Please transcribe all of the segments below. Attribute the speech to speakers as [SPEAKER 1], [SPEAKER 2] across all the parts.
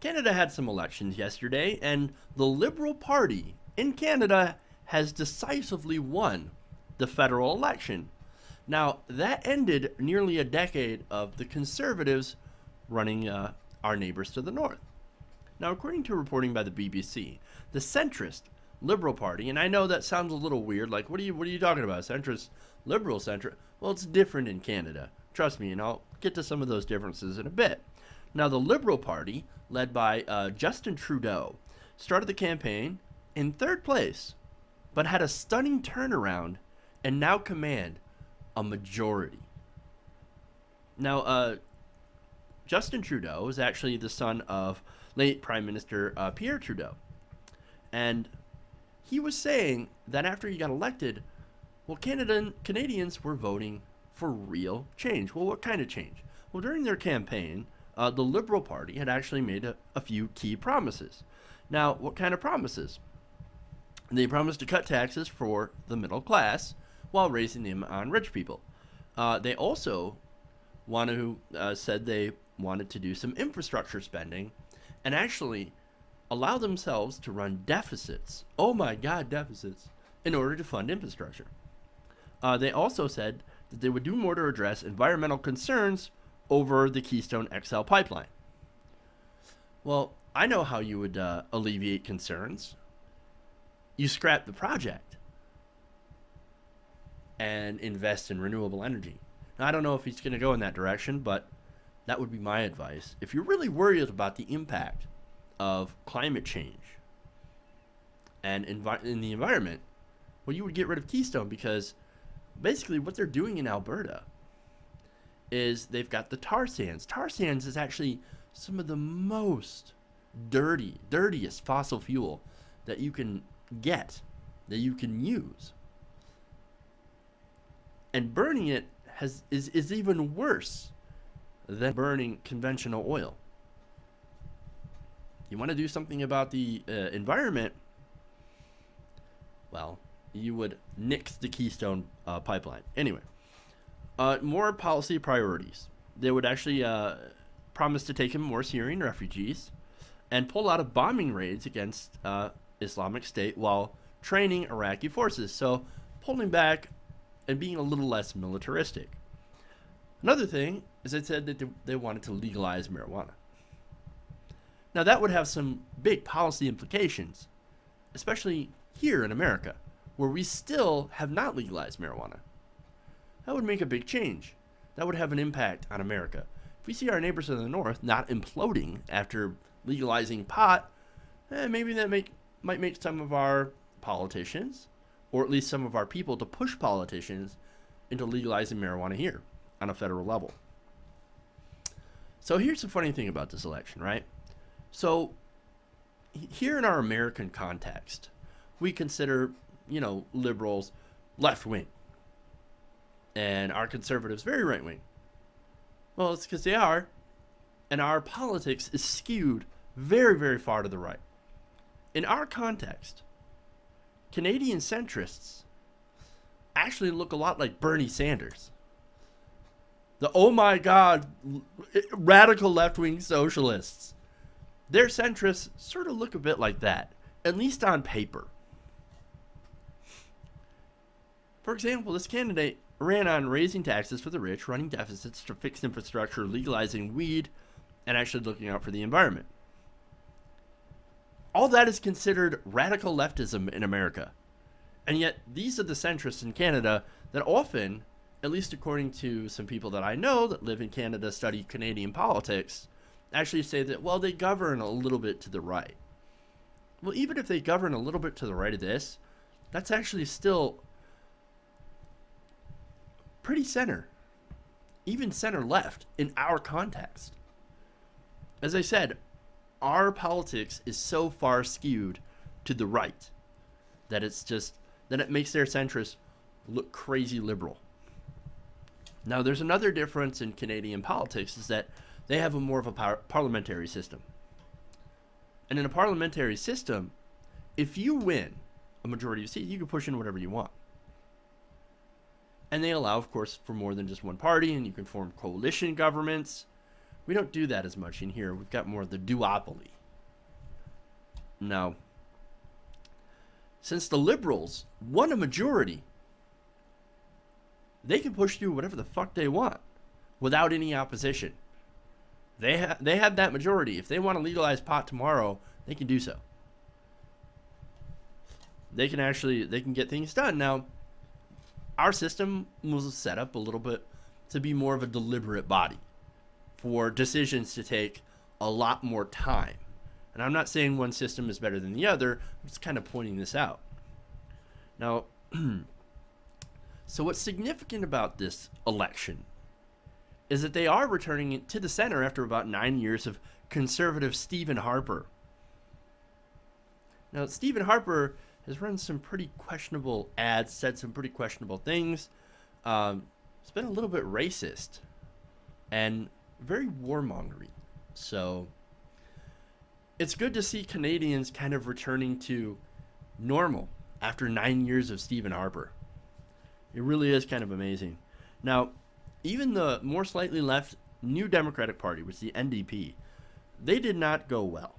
[SPEAKER 1] Canada had some elections yesterday, and the Liberal Party in Canada has decisively won the federal election. Now, that ended nearly a decade of the Conservatives running our neighbors to the north. Now, according to reporting by the BBC, the centrist Liberal Party, and I know that sounds a little weird, like, what are you talking about? Centrist, liberal, centrist? Well, it's different in Canada. Trust me, and I'll get to some of those differences in a bit. Now, the Liberal Party, led by Justin Trudeau, started the campaign in third place, but had a stunning turnaround and now command a majority. Now, Justin Trudeau is actually the son of late Prime Minister Pierre Trudeau. And he was saying that after he got elected, well, Canadians were voting for real change. Well, what kind of change? Well, during their campaign, the Liberal Party had actually made a few key promises. Now, what kind of promises? They promised to cut taxes for the middle class while raising them on rich people. They also said they wanted to do some infrastructure spending and actually allow themselves to run deficits. Oh my God, deficits, in order to fund infrastructure. They also said that they would do more to address environmental concerns over the Keystone XL pipeline. Well, I know how you would alleviate concerns. You scrap the project and invest in renewable energy. Now, I don't know if he's going to go in that direction, but that would be my advice. If you're really worried about the impact of climate change and in the environment, well, you would get rid of Keystone, because basically what they're doing in Alberta is they've got the tar sands. Tar sands is actually some of the most dirtiest fossil fuel that you can get, that you can use. And burning it is even worse than burning conventional oil. You want to do something about the environment, well, you would nix the Keystone pipeline. Anyway, more policy priorities. They would actually promise to take in more Syrian refugees and pull out of bombing raids against Islamic State while training Iraqi forces. So pulling back and being a little less militaristic. Another thing is they said that they wanted to legalize marijuana. Now, that would have some big policy implications, especially here in America, where we still have not legalized marijuana. That would make a big change. That would have an impact on America. If we see our neighbors in the north not imploding after legalizing pot, maybe that might make some of our politicians, or at least some of our people, to push politicians into legalizing marijuana here on a federal level. So here's the funny thing about this election, right? So here in our American context, we consider, liberals left-wing and our conservatives very right-wing. Well, it's because they are, and our politics is skewed very, very far to the right. In our context, Canadian centrists actually look a lot like Bernie Sanders. The oh my God, radical left-wing socialists. Their centrists sort of look a bit like that, at least on paper. For example, this candidate ran on raising taxes for the rich, running deficits to fix infrastructure, legalizing weed, and actually looking out for the environment. All that is considered radical leftism in America. And yet, these are the centrists in Canada that often, at least according to some people that I know that live in Canada, study Canadian politics, actually say that, well, they govern a little bit to the right. Well, even if they govern a little bit to the right of this, that's actually still pretty center, even center left in our context. As I said, our politics is so far skewed to the right that it makes their centrists look crazy liberal. Now, there's another difference in Canadian politics, is that they have more of a parliamentary system. And in a parliamentary system, if you win a majority of seats, you can push in whatever you want. And they allow, of course, for more than just one party, and you can form coalition governments. We don't do that as much in here. We've got more of the duopoly. Now, since the Liberals won a majority, they can push through whatever the fuck they want without any opposition. They have that majority. If they want to legalize pot tomorrow, they can do so. They can get things done. Now, our system was set up a little bit to be more of a deliberate body for decisions to take a lot more time. And I'm not saying one system is better than the other. I'm just kind of pointing this out. Now, so what's significant about this election is that they are returning it to the center after about 9 years of conservative Stephen Harper. Now, Stephen Harper has run some pretty questionable ads, said some pretty questionable things. It's been a little bit racist and very warmongering. So it's good to see Canadians kind of returning to normal after 9 years of Stephen Harper. It really is kind of amazing. Now, even the more slightly left New Democratic Party, which is the NDP, they did not go well.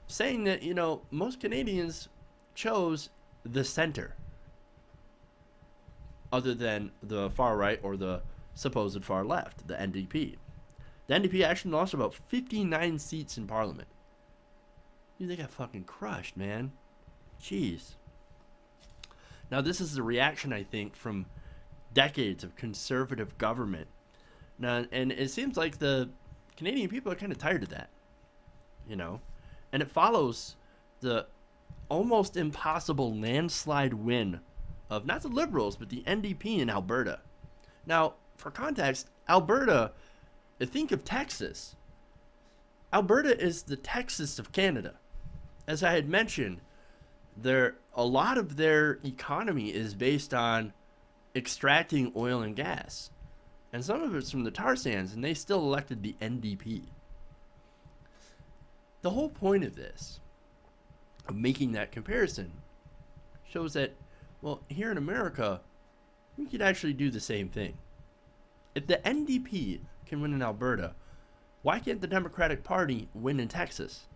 [SPEAKER 1] Saying that, you know, most Canadians chose the center other than the far right or the supposed far left, the NDP. The NDP actually lost about 59 seats in Parliament. Dude, they got fucking crushed, man. Jeez. Now, this is the reaction, I think, from decades of conservative government. Now, and it seems like the Canadian people are kind of tired of that, you know. And it follows the almost impossible landslide win of not the Liberals, but the NDP in Alberta. Now, for context, Alberta, think of Texas. Alberta is the Texas of Canada. As I had mentioned, a lot of their economy is based on extracting oil and gas. And some of it's from the tar sands, and they still elected the NDP. The whole point of this, of making that comparison, shows that, well, here in America, we could actually do the same thing. If the NDP can win in Alberta, why can't the Democratic Party win in Texas?